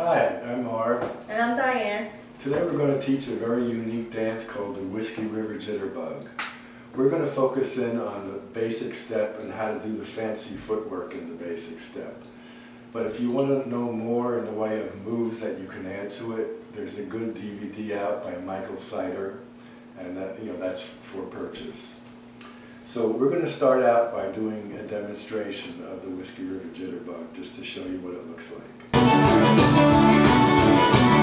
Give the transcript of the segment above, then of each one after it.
Hi, I'm Marv. And I'm Diane. Today we're going to teach a very unique dance called the Whiskey River Jitterbug. We're going to focus in on the basic step and how to do the fancy footwork in the basic step. But if you want to know more in the way of moves that you can add to it, there's a good DVD out by Michael Sider, and that's for purchase. So we're going to start out by doing a demonstration of the Whiskey River Jitterbug just to show you what it looks like.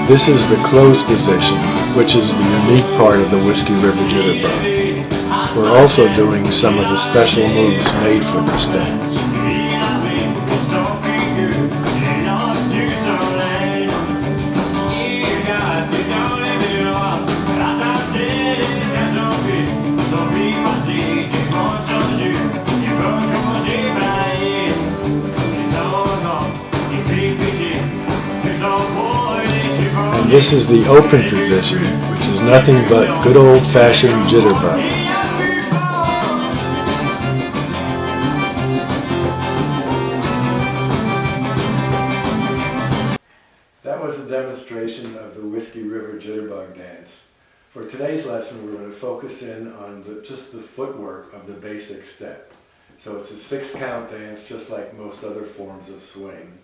This is the close position, which is the unique part of the Whiskey River Jitterbug. We're also doing some of the special moves made for this dance. And this is the open position, which is nothing but good old-fashioned jitterbug. That was a demonstration of the Whiskey River Jitterbug dance. For today's lesson, we're going to focus in on just the footwork of the basic step. So it's a 6-count dance, just like most other forms of swing.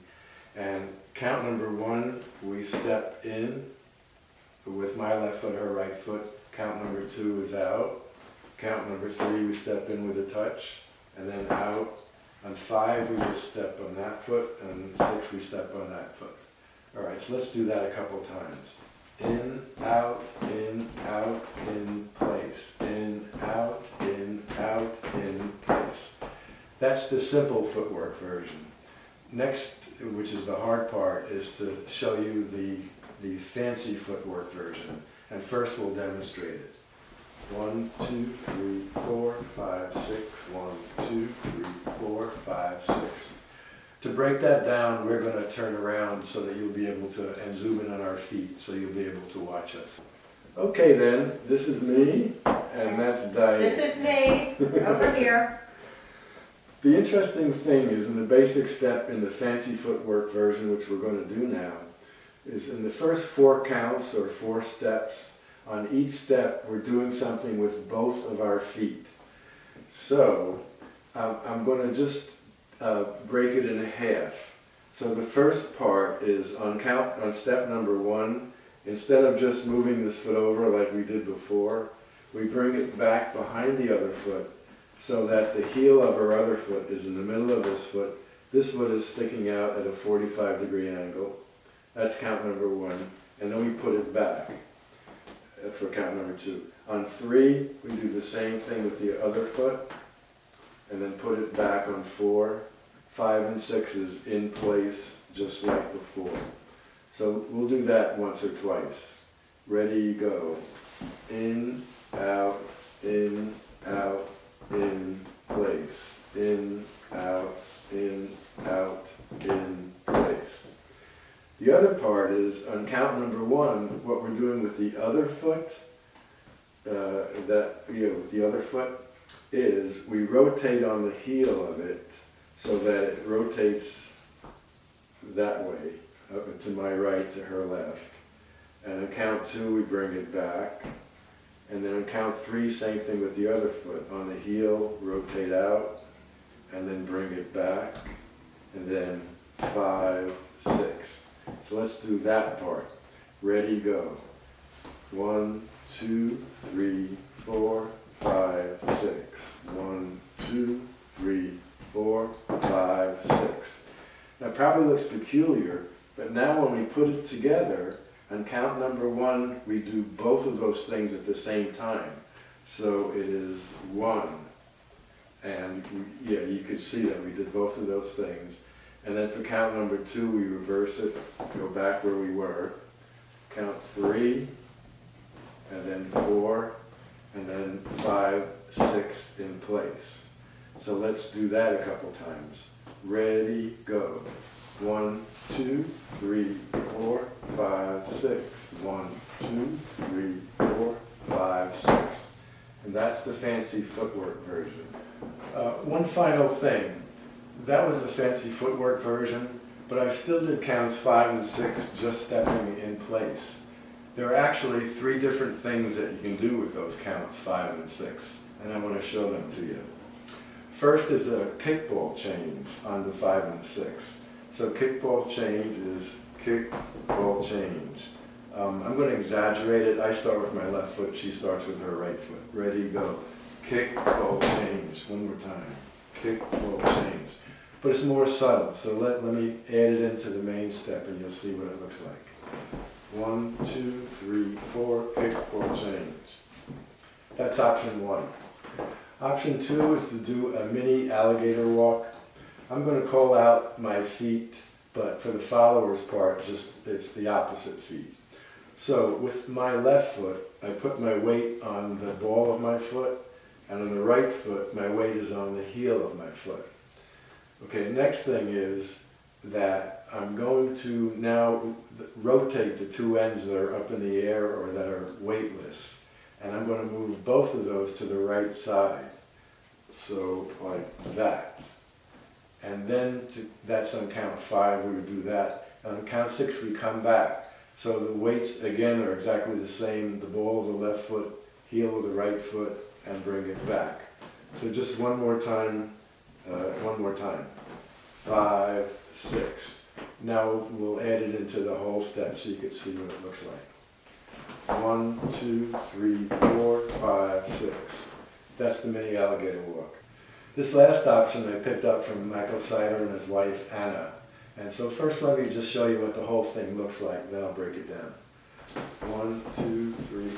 And count number 1, we step in with my left foot, her right foot. Count number 2 is out. Count number 3, we step in with a touch, and then out. On 5, we just step on that foot, and 6, we step on that foot. All right, so let's do that a couple times. In, out, in, place. In, out, in, place. That's the simple footwork version. Next, which is the hard part, is to show you the fancy footwork version. And first we'll demonstrate it. 1, 2, 3, 4, 5, 6. 1, 2, 3, 4, 5, 6. To break that down, we're going to turn around so that you'll be able to, and zoom in on our feet so you'll be able to watch us. Okay then, this is me, and that's Diane. This is me, over here. The interesting thing is in the basic step in the fancy footwork version, which we're going to do now, is in the first 4 counts or 4 steps, on each step we're doing something with both of our feet. So I'm going to just break it in half. So the first part is on step number 1, instead of just moving this foot over like we did before, we bring it back behind the other foot so that the heel of our other foot is in the middle of this foot. This foot is sticking out at a 45-degree angle. That's count number 1. And then we put it back for count number 2. On 3, we do the same thing with the other foot, and then put it back on 4. 5 and 6 is in place, just like before. So we'll do that once or twice. Ready, go. In, out, in place. In, out, in place. The other part is, on count number 1, what we're doing with the other foot, with the other foot, is we rotate on the heel of it so that it rotates that way, up to my right, to her left. And on count 2, we bring it back. And then on count 3, same thing with the other foot. On the heel, rotate out, and then bring it back. And then 5, 6. So let's do that part. Ready, go. 1, 2, 3, 4, 5, 6. 1, 2, 3, 4, 5, 6. Now it probably looks peculiar, but now when we put it together, on count number 1, we do both of those things at the same time. So it is 1. And you could see that we did both of those things. And then for count number 2, we reverse it, go back where we were. Count 3, and then 4, and then 5, 6 in place. So let's do that a couple times. Ready, go. 1, 2, 3, 4, 5, 6. 1, 2, 3, 4, 5, 6. And that's the fancy footwork version. One final thing. That was the fancy footwork version. but I still did counts 5 and 6 just stepping in place. There are actually 3 different things that you can do with those counts 5 and 6, and I want to show them to you. First is a kickball change on the 5 and 6. So kickball change is kickball change. I'm going to exaggerate it. I start with my left foot, she starts with her right foot. Ready, go. Kickball change. One more time. Kickball change. But it's more subtle, so let me add it into the main step and you'll see what it looks like. 1, 2, 3, 4, kickball change. That's option 1. Option 2 is to do a mini alligator walk. I'm going to call out my feet, but for the followers part, it's the opposite feet. So with my left foot, I put my weight on the ball of my foot, and on the right foot, my weight is on the heel of my foot. Okay, next thing is that I'm going to now rotate the 2 ends that are up in the air or that are weightless. And I'm going to move both of those to the right side. So like that. And then that's on count 5, we would do that. And on count 6, we come back. So the weights, again, are exactly the same. The ball of the left foot, heel of the right foot, and bring it back. So just one more time. 5, 6. Now we'll add it into the whole step so you can see what it looks like. 1, 2, 3, 4, 5, 6. That's the mini alligator walk. This last option I picked up from Michael Sider and his wife Anna. And so first let me just show you what the whole thing looks like, then I'll break it down. 1, 2, 3.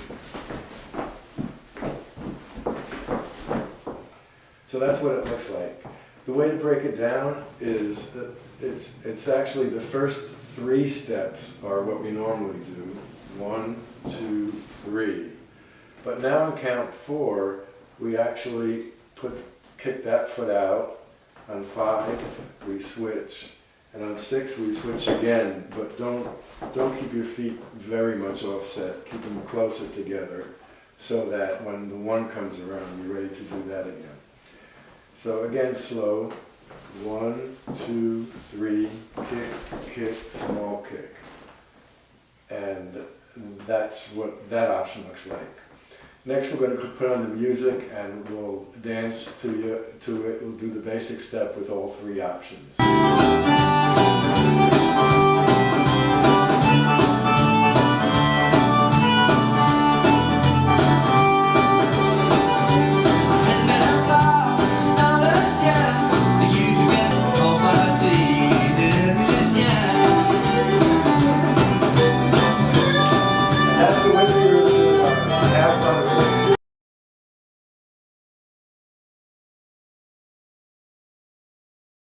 So that's what it looks like. The way to break it down is that it's actually the first 3 steps are what we normally do. 1, 2, 3. But now on count 4, we actually kick that foot out. On 5, we switch. And on 6, we switch again, but don't keep your feet very much offset. Keep them closer together so that when the 1 comes around, you're ready to do that again. So again, slow. 1, 2, 3, kick, kick, small kick. And that's what that option looks like. Next we're going to put on the music and we'll dance to it. We'll do the basic step with all 3 options.